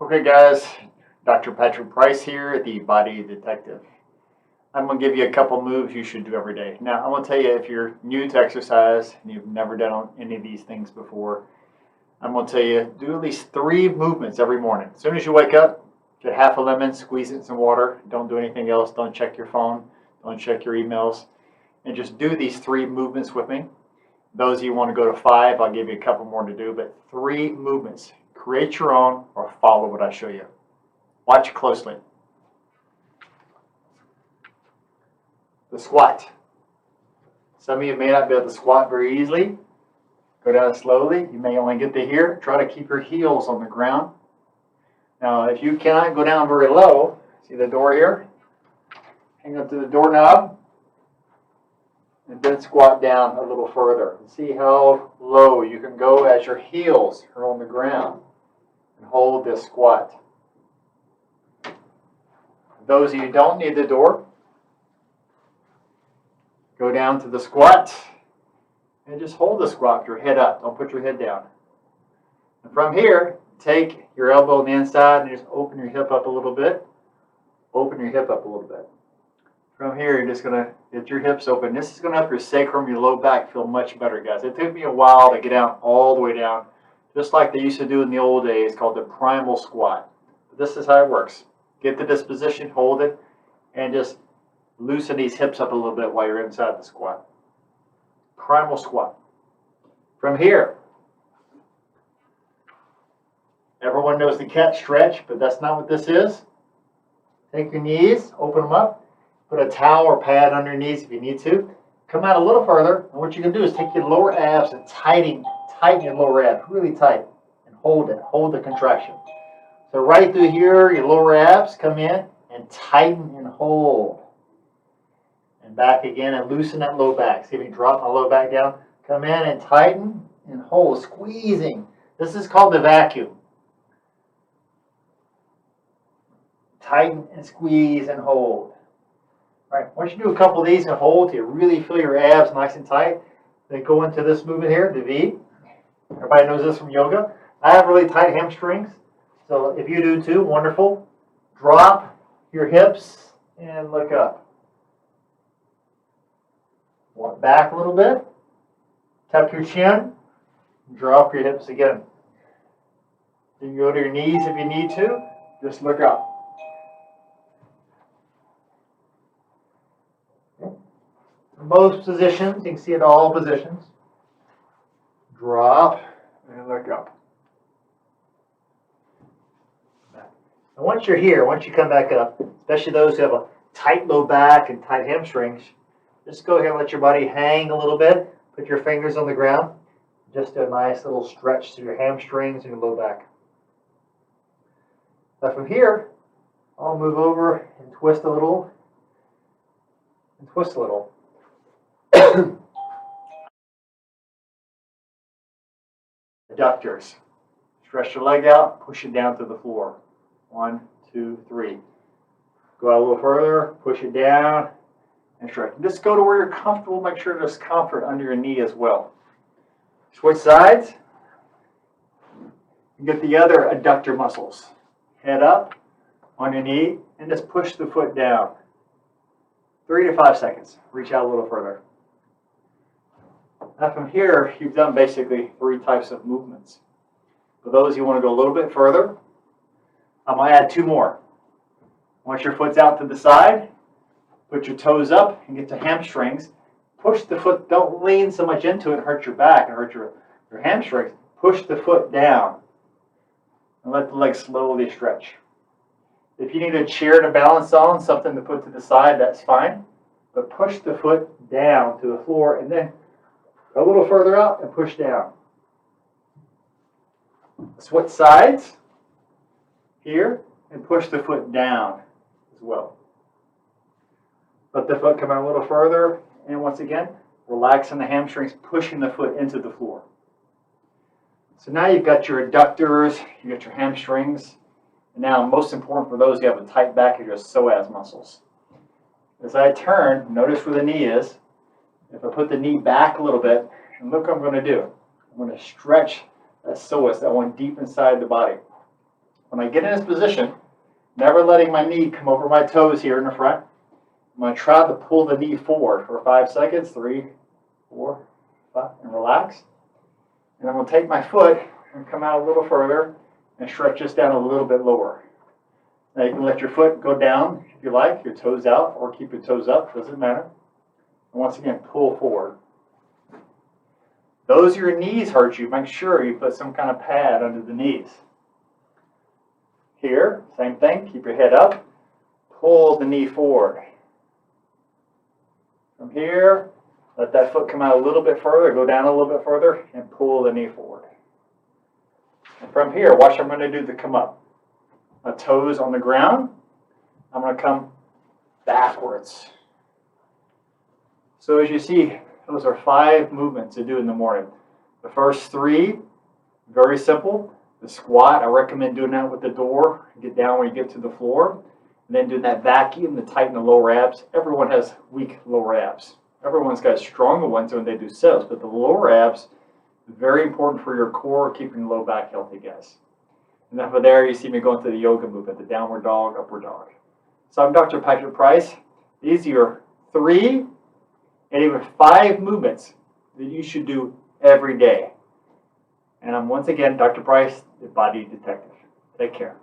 Okay guys, Dr. Patrick Price here, the Body Detective. I'm going to give you a couple moves you should do every day. Now, I'm going to tell you if you're new to exercise and you've never done any of these things before, I'm going to tell you do at least 3 movements every morning. As soon as you wake up, get half a lemon, squeeze it in some water. Don't do anything else. Don't check your phone. Don't check your emails. And just do these 3 movements with me. Those of you who want to go to 5, I'll give you a couple more to do, but 3 movements. Create your own or follow what I show you. Watch closely. The squat. Some of you may not be able to squat very easily. Go down slowly. You may only get to here. Try to keep your heels on the ground. Now, if you cannot go down very low, see the door here? Hang up to the doorknob. And then squat down a little further. And see how low you can go as your heels are on the ground. And hold this squat. Those of you who don't need the door, go down to the squat and just hold the squat with your head up. Don't put your head down. And from here, take your elbow on the inside and just open your hip up a little bit. Open your hip up a little bit. From here, you're just going to get your hips open. This is going to help your sacrum, your low back feel much better, guys. It took me a while to get down all the way down, just like they used to do in the old days, called the primal squat. But this is how it works. Get to this position, hold it, and just loosen these hips up a little bit while you're inside the squat. Primal squat. From here, everyone knows the cat stretch, but that's not what this is. Take your knees, open them up, put a towel or pad on your knees if you need to. Come out a little further, and what you can do is take your lower abs and tighten your lower abs really tight, and hold it. Hold the contraction. So right through here, your lower abs come in and tighten and hold. And back again and loosen that low back. See if you can drop my low back down. Come in and tighten and hold, squeezing. This is called the vacuum. Tighten and squeeze and hold. All right, once you do a couple of these and hold till you really feel your abs nice and tight, then go into this movement here, the V. Everybody knows this from yoga. I have really tight hamstrings. So if you do too, wonderful. Drop your hips and look up. Walk back a little bit. Tuck your chin. Drop your hips again. You can go to your knees if you need to. Just look up. In most positions, you can see it all positions. Drop and look up. And once you're here, once you come back up, especially those who have a tight low back and tight hamstrings, just go ahead and let your body hang a little bit. Put your fingers on the ground. Just do a nice little stretch through your hamstrings and your low back. Now from here, I'll move over and twist a little. And twist a little. Adductors. Stretch your leg out, push it down to the floor. 1, 2, 3. Go out a little further, push it down, and stretch. Just go to where you're comfortable. Make sure there's comfort under your knee as well. Switch sides. You get the other adductor muscles. Head up on your knee, and just push the foot down. 3 to 5 seconds. Reach out a little further. Now from here, you've done basically 3 types of movements. For those who want to go a little bit further, I'm going to add 2 more. Once your foot's out to the side, put your toes up and get to hamstrings. Push the foot. Don't lean so much into it and hurt your back and hurt your hamstrings. Push the foot down and let the leg slowly stretch. If you need a chair to balance on, something to put to the side, that's fine. But push the foot down to the floor and then go a little further out and push down. Switch sides here and push the foot down as well. Let the foot come out a little further, and once again, relaxing the hamstrings, pushing the foot into the floor. So now you've got your adductors, you've got your hamstrings, and now most important for those who have a tight back are your psoas muscles. As I turn, notice where the knee is. If I put the knee back a little bit, and look what I'm going to do. I'm going to stretch that psoas, that one deep inside the body. when I get in this position, never letting my knee come over my toes here in the front. I'm going to try to pull the knee forward for 5 seconds. 3, 4, 5, and relax. And I'm going to take my foot and come out a little further and stretch this down a little bit lower. Now you can let your foot go down if you like, your toes out, or keep your toes up, doesn't matter. And once again, pull forward. Those your knees hurt you, make sure you put some kind of pad under the knees. Here, same thing, keep your head up, pull the knee forward. From here, let that foot come out a little bit further, go down a little bit further, and pull the knee forward. And from here, watch what I'm going to do to come up. My toes on the ground, I'm going to come backwards. So as you see, those are 5 movements to do in the morning. The first 3, very simple. The squat, I recommend doing that with the door. Get down when you get to the floor. And then doing that vacuum to tighten the lower abs. Everyone has weak lower abs. Everyone's got stronger ones when they do sit-ups, but the lower abs, very important for your core, keeping the low back healthy, guys. And then from there, you see me going through the yoga movement, the downward dog, upward dog. So I'm Dr. Patrick Price. These are your 3 and even 5 movements that you should do every day. And I'm once again Dr. Price, the Body Detective. Take care.